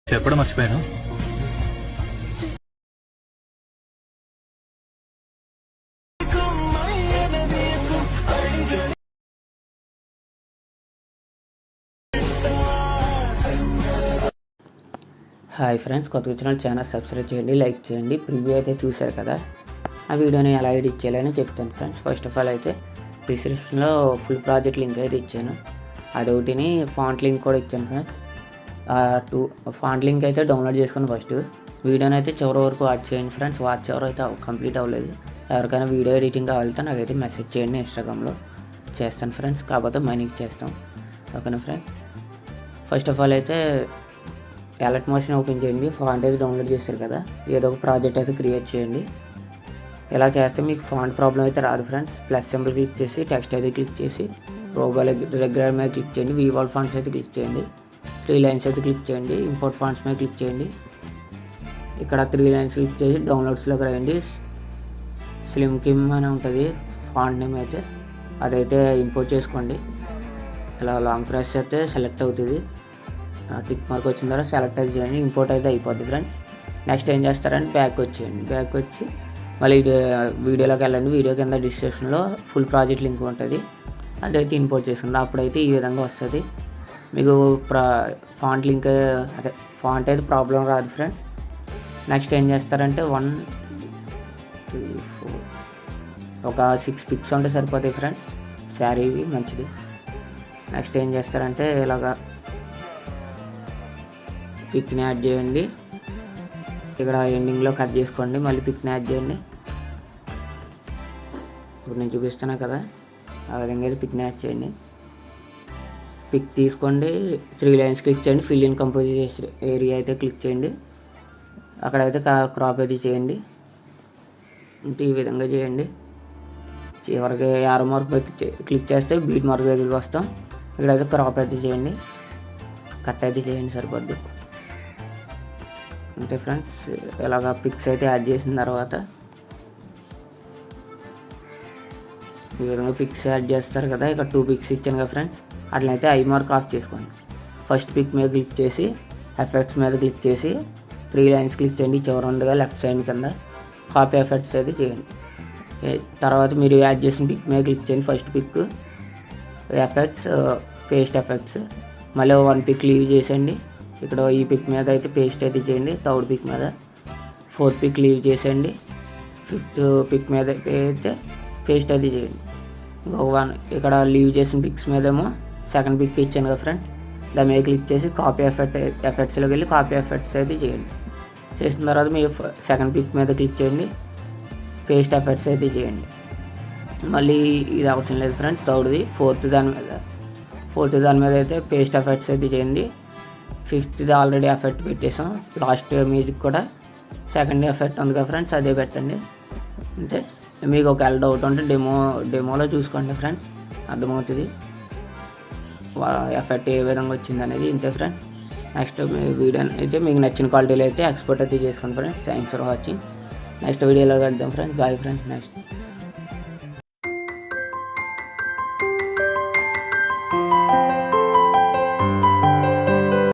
చెప్పడం మర్చిపోయాను. Hi friends, కొత్త వచ్చిన ఛానల్ సబ్స్క్రైబ్ చేయండి, లైక్ చేయండి. ప్రివ్యూ అయితే చూశారు కదా, ఆ వీడియోని ఎలా ఎడిట్ చేయాలని చెప్తాను ఫ్రెండ్స్. ఫస్ట్ ఆఫ్ ఆల్ అయితే డిస్క్రిప్షన్లో ఫుల్ ప్రాజెక్ట్ లింక్ అయితే ఇచ్చాను, అదొకటిని ఫాంట్ లింక్ కూడా ఇచ్చాను ఫ్రెండ్స్. ఫాంట్ లింక్ అయితే డౌన్లోడ్ చేసుకుని ఫస్ట్ వీడియోని అయితే చివరి వరకు వాచ్ చేయండి ఫ్రెండ్స్. వాచ్ ఎవరు అయితే కంప్లీట్ అవ్వలేదు, ఎవరికైనా వీడియో ఎడిటింగ్ కావాలితే నాకైతే మెసేజ్ చేయండి, ఇన్స్టాగ్రామ్లో చేస్తాను ఫ్రెండ్స్. కాకపోతే మనీకి చేస్తాం, ఓకేనా ఫ్రెండ్స్. ఫస్ట్ ఆఫ్ ఆల్ అయితే అలర్ట్ మోషన్ ఓపెన్ చేయండి. ఫాంట్ అయితే డౌన్లోడ్ చేస్తారు కదా, ఏదో ఒక ప్రాజెక్ట్ అయితే క్రియేట్ చేయండి. ఇలా చేస్తే మీకు ఫాంట్ ప్రాబ్లం అయితే రాదు ఫ్రెండ్స్. ప్లస్ సింబల్ క్లిక్ చేసి టెక్స్ట్ అయితే క్లిక్ చేసి రోబల్ రెగ్యులర్ మీద క్లిక్ చేయండి. వీవాల్ ఫాంట్స్ అయితే క్లిక్ చేయండి. 3 లైన్స్ అయితే క్లిక్ చేయండి. ఇంపోర్ట్ ఫాంట్స్ మీద క్లిక్ చేయండి. ఇక్కడ 3 లైన్స్ క్లిక్ చేసి డౌన్లోడ్స్లోకి రండి. స్లిమ్ కిమ్ అని ఉంటుంది ఫాంట్ నేమ్ అయితే, అదైతే ఇంపోర్ట్ చేసుకోండి. ఇలా లాంగ్ ప్రెస్ అయితే సెలెక్ట్ అవుతుంది. టిక్ మార్క్ వచ్చిన తర్వాత సెలెక్ట్ అయితే చేయండి, ఇంపోర్ట్ అయితే అయిపోద్ది ఫ్రెండ్స్. నెక్స్ట్ ఏం చేస్తారంటే బ్యాక్ వచ్చేయండి. బ్యాక్ వచ్చి మళ్ళీ వీడియోలోకి వెళ్ళండి. వీడియో కింద డిస్క్రిప్షన్లో ఫుల్ ప్రాజెక్ట్ లింక్ ఉంటుంది, అదైతే ఇంపోర్ట్ చేసుకుంటే అప్పుడైతే ఈ విధంగా వస్తుంది మీకు. ఫాంట్ లింక్ అదే ఫాంట్ అయితే ప్రాబ్లం రాదు ఫ్రెండ్స్. నెక్స్ట్ ఏం చేస్తారంటే 1 2 4 ఒక 6 పిక్స్ ఉంటే సరిపోతాయి ఫ్రెండ్స్. శారీవి మంచిది. నెక్స్ట్ ఏం చేస్తారంటే ఇలాగా పిక్ని యాడ్ చేయండి. ఇక్కడ ఎండింగ్లో కట్ చేసుకోండి, మళ్ళీ పిక్ని యాడ్ చేయండి. ఇప్పుడు నేను చూపిస్తున్నా కదా, ఆ విధంగా అయితే పిక్ని యాడ్ చేయండి. పిక్ తీసుకోండి, 3 లైన్స్ క్లిక్ చేయండి. ఫిల్ ఇన్ కంపోజిషన్ ఏరియా అయితే క్లిక్ చేయండి. అక్కడైతే క్రాప్ అయితే చేయండి. అంటే ఈ విధంగా చేయండి. చివరికి యారో మార్క్ క్లిక్ చేస్తే బీట్ మార్క్ దగ్గరికి వస్తాం. ఇక్కడైతే క్రాప్ అయితే చేయండి, కట్ అయితే చేయండి, సరిపోద్ది. అంతే ఫ్రెండ్స్. ఇలాగా పిక్స్ అయితే యాడ్ చేసిన తర్వాత ఈ విధంగా పిక్స్ యాడ్ చేస్తారు కదా, ఇక్కడ 2 పిక్స్ ఇచ్చాను కదా ఫ్రెండ్స్, అట్లయితే ఐ మార్క్ ఆఫ్ చేసుకోండి. ఫస్ట్ పిక్ మీద క్లిక్ చేసి ఎఫెక్ట్స్ మీద క్లిక్ చేసి 3 లైన్స్ క్లిక్ చేయండి. చివరి ఉందిగా లెఫ్ట్ సైడ్ కింద కాపీ ఎఫెక్ట్స్ అయితే చేయండి. తర్వాత మీరు యాడ్ చేసిన పిక్ మీద క్లిక్ చేయండి. First pic effects, paste effects, మళ్ళీ 1 పిక్ లీవ్ చేసేయండి. ఇక్కడ ఈ పిక్ మీద అయితే పేస్ట్ అయితే చేయండి. 3rd పిక్ మీద 4th పిక్ లీవ్ చేసేయండి. 5th పిక్ మీద అయితే పేస్ట్ అయితే చేయండి. ఇక్కడ లీవ్ చేసిన పిక్స్ మీదేమో 2nd పిక్ ఇచ్చాను కదా ఫ్రెండ్స్, దాని మీద క్లిక్ చేసి కాపీ ఎఫెక్ట్స్లోకి వెళ్ళి కాపీ ఎఫెక్ట్స్ అయితే చేయండి. చేసిన తర్వాత మీ 2nd పిక్ మీద క్లిక్ చేయండి, పేస్ట్ ఎఫెక్ట్స్ అయితే చేయండి. మళ్ళీ ఇది అవసరం లేదు ఫ్రెండ్స్. 3rd 4th దాని మీద అయితే పేస్ట్ ఎఫెక్ట్స్ అయితే చేయండి. 5th ఆల్రెడీ ఎఫెక్ట్ పెట్టేసాం. లాస్ట్ మ్యూజిక్ కూడా 2nd ఎఫెక్ట్ ఉంది కదా ఫ్రెండ్స్, అదే పెట్టండి. అంతే. మీకు ఒకవేళ డౌట్ ఉంటే డెమోలో చూసుకోండి ఫ్రెండ్స్, అర్థమవుతుంది ఎఫెక్ట్ ఏ విధంగా వచ్చింది అనేది. ఇంతే ఫ్రెండ్స్. నెక్స్ట్ వీడియో అయితే మీకు నచ్చిన క్వాలిటీలో అయితే ఎక్స్పోర్ట్ అయితే చేసుకోండి friends. Thanks for watching. Next వీడియోలో కలుద్దాం ఫ్రెండ్స్. Bye friends. నెక్స్ట్